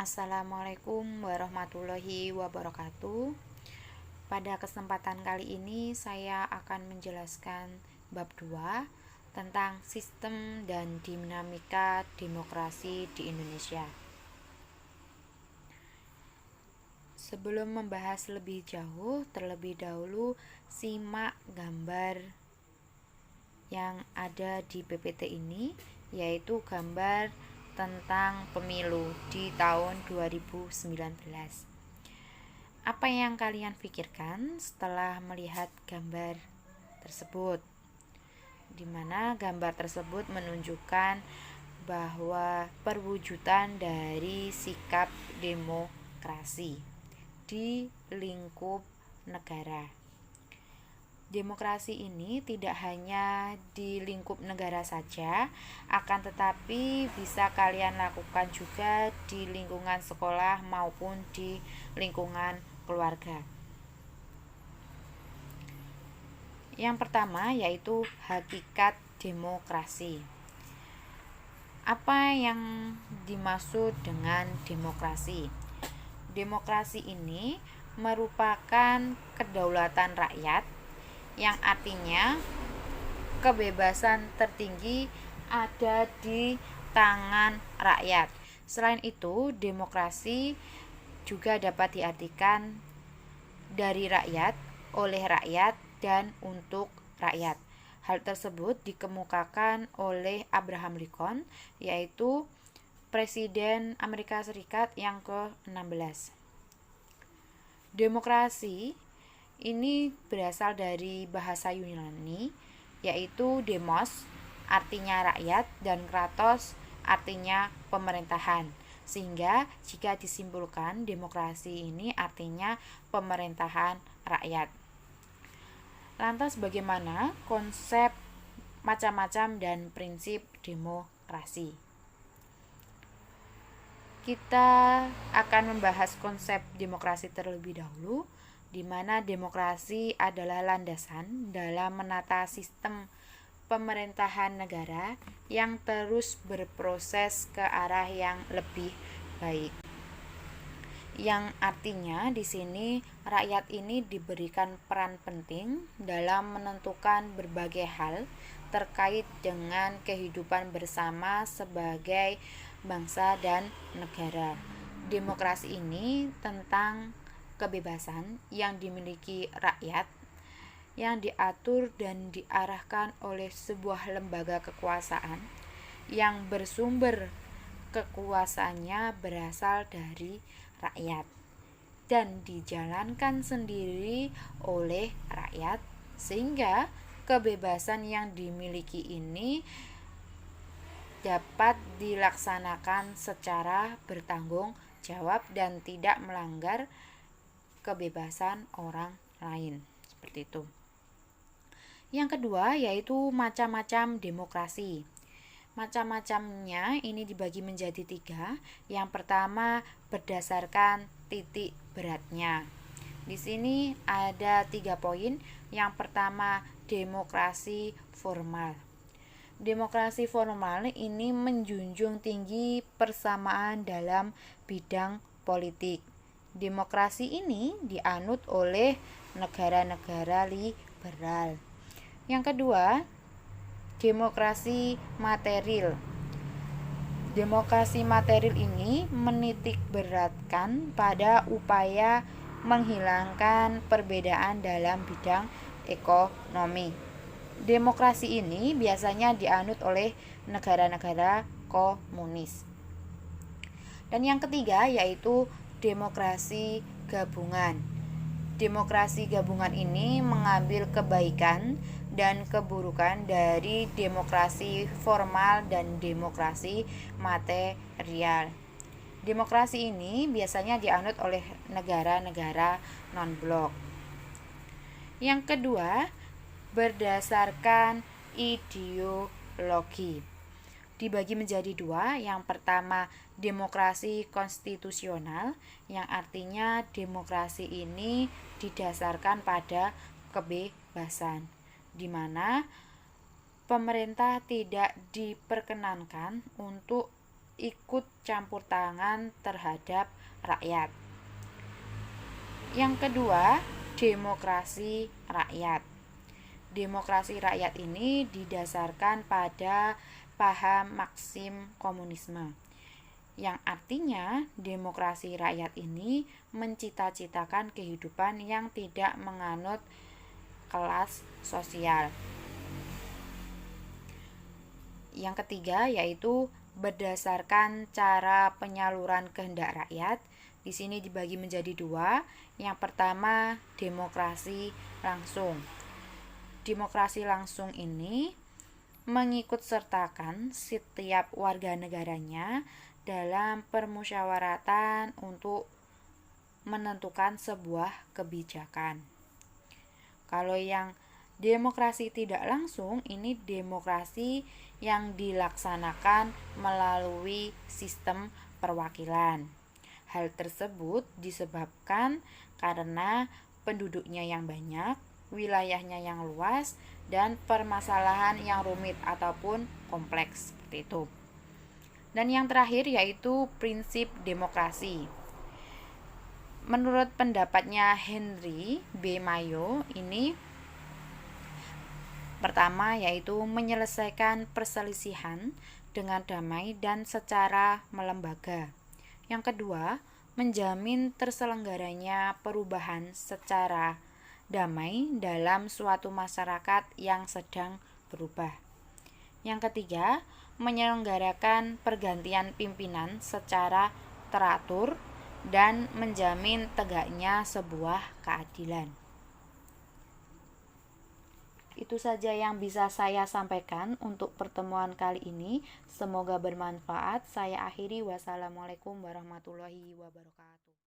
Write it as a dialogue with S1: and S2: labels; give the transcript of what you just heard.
S1: Assalamualaikum warahmatullahi wabarakatuh. Pada kesempatan kali ini saya akan menjelaskan bab 2 tentang sistem dan dinamika demokrasi di Indonesia. Sebelum membahas lebih jauh, terlebih dahulu simak gambar yang ada di PPT ini, yaitu gambar tentang pemilu di tahun 2019. Apa yang kalian pikirkan setelah melihat gambar tersebut? Di mana gambar tersebut menunjukkan bahwa perwujudan dari sikap demokrasi di lingkup negara. Demokrasi ini tidak hanya di lingkup negara saja, akan tetapi bisa kalian lakukan juga di lingkungan sekolah maupun di lingkungan keluarga. Yang pertama yaitu hakikat demokrasi. Apa yang dimaksud dengan demokrasi? Demokrasi ini merupakan kedaulatan rakyat, yang artinya kebebasan tertinggi ada di tangan rakyat. Selain itu, demokrasi juga dapat diartikan dari rakyat, oleh rakyat, dan untuk rakyat. Hal tersebut dikemukakan oleh Abraham Lincoln, yaitu Presiden Amerika Serikat yang ke-16. Demokrasi ini berasal dari bahasa Yunani, yaitu demos artinya rakyat dan kratos artinya pemerintahan. Sehingga jika disimpulkan, demokrasi ini artinya pemerintahan rakyat. Lantas bagaimana konsep macam-macam dan prinsip demokrasi? Kita akan membahas konsep demokrasi terlebih dahulu, di mana demokrasi adalah landasan dalam menata sistem pemerintahan negara yang terus berproses ke arah yang lebih baik. Yang artinya di sini rakyat ini diberikan peran penting dalam menentukan berbagai hal terkait dengan kehidupan bersama sebagai bangsa dan negara. Demokrasi ini tentang kebebasan yang dimiliki rakyat, yang diatur dan diarahkan oleh sebuah lembaga kekuasaan yang bersumber kekuasaannya berasal dari rakyat dan dijalankan sendiri oleh rakyat, sehingga kebebasan yang dimiliki ini dapat dilaksanakan secara bertanggung jawab dan tidak melanggar kebebasan orang lain, seperti itu. Yang kedua yaitu macam-macam demokrasi. Macam-macamnya ini dibagi menjadi 3. Yang pertama berdasarkan titik beratnya. Di sini ada 3 poin. Yang pertama demokrasi formal. Demokrasi formal ini menjunjung tinggi persamaan dalam bidang politik. Demokrasi ini dianut oleh negara-negara liberal. Yang kedua, demokrasi material. Demokrasi material ini menitik beratkan pada upaya menghilangkan perbedaan dalam bidang ekonomi. Demokrasi ini biasanya dianut oleh negara-negara komunis. Dan yang ketiga yaitu demokrasi gabungan. Demokrasi gabungan ini mengambil kebaikan dan keburukan dari demokrasi formal dan demokrasi material. Demokrasi ini biasanya dianut oleh negara-negara non-blok. Yang kedua, berdasarkan ideologi. Dibagi menjadi 2. Yang pertama demokrasi konstitusional, yang artinya demokrasi ini didasarkan pada kebebasan, di mana pemerintah tidak diperkenankan untuk ikut campur tangan terhadap rakyat. Yang kedua, demokrasi rakyat. Demokrasi rakyat ini didasarkan pada paham Marxisme komunisme, yang artinya demokrasi rakyat ini mencita-citakan kehidupan yang tidak menganut kelas sosial. Yang ketiga yaitu berdasarkan cara penyaluran kehendak rakyat. Di sini dibagi menjadi dua. Yang pertama, demokrasi langsung. Demokrasi langsung ini mengikut sertakan setiap warga negaranya dalam permusyawaratan untuk menentukan sebuah kebijakan. Kalau yang demokrasi tidak langsung, ini demokrasi yang dilaksanakan melalui sistem perwakilan. Hal tersebut disebabkan karena penduduknya yang banyak, wilayahnya yang luas, dan permasalahan yang rumit ataupun kompleks seperti itu. Dan yang terakhir yaitu prinsip demokrasi. Menurut pendapatnya Henry B. Mayo, ini pertama yaitu menyelesaikan perselisihan dengan damai dan secara melembaga. Yang kedua, menjamin terselenggaranya perubahan secara damai dalam suatu masyarakat yang sedang berubah. Yang ketiga, menyelenggarakan pergantian pimpinan secara teratur dan menjamin tegaknya sebuah keadilan. Itu saja yang bisa saya sampaikan untuk pertemuan kali ini. Semoga bermanfaat. Saya akhiri. Wassalamualaikum warahmatullahi wabarakatuh.